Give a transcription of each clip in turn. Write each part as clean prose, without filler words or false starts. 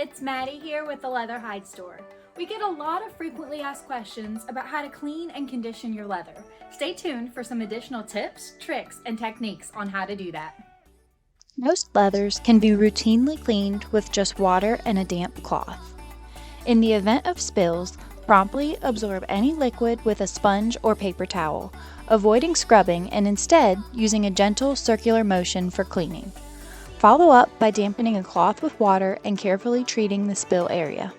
it's Maddie here with the Leather Hide Store. We get a lot of frequently asked questions about how to clean and condition your leather. Stay tuned for some additional tips, tricks, and techniques on how to do that. Most leathers can be routinely cleaned with just water and a damp cloth. In the event of spills, promptly absorb any liquid with a sponge or paper towel, avoiding scrubbing and instead using a gentle circular motion for cleaning. Follow up by dampening a cloth with water and carefully treating the spill area.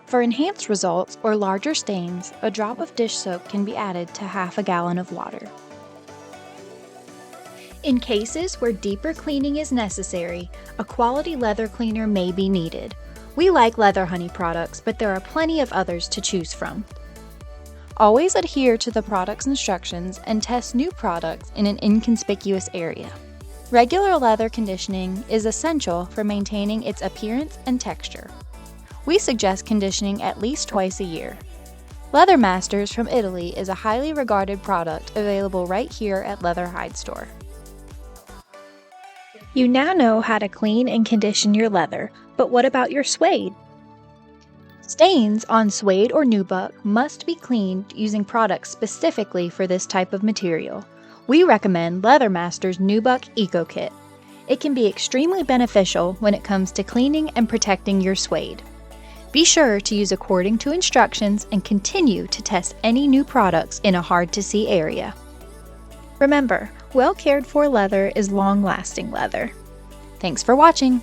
For enhanced results or larger stains, a drop of dish soap can be added to half a gallon of water. In cases where deeper cleaning is necessary, a quality leather cleaner may be needed. We like Leather Honey products, but there are plenty of others to choose from. Always adhere to the product's instructions and test new products in an inconspicuous area. Regular leather conditioning is essential for maintaining its appearance and texture. We suggest conditioning at least twice a year. Leather Masters from Italy is a highly regarded product available right here at Leather Hide Store. You now know how to clean and condition your leather, but what about your suede? Stains on suede or nubuck must be cleaned using products specifically for this type of material. We recommend Leather Masters Nubuck Eco Kit. It can be extremely beneficial when it comes to cleaning and protecting your suede. Be sure to use according to instructions and continue to test any new products in a hard-to-see area. Remember, well cared for leather is long-lasting leather. Thanks for watching!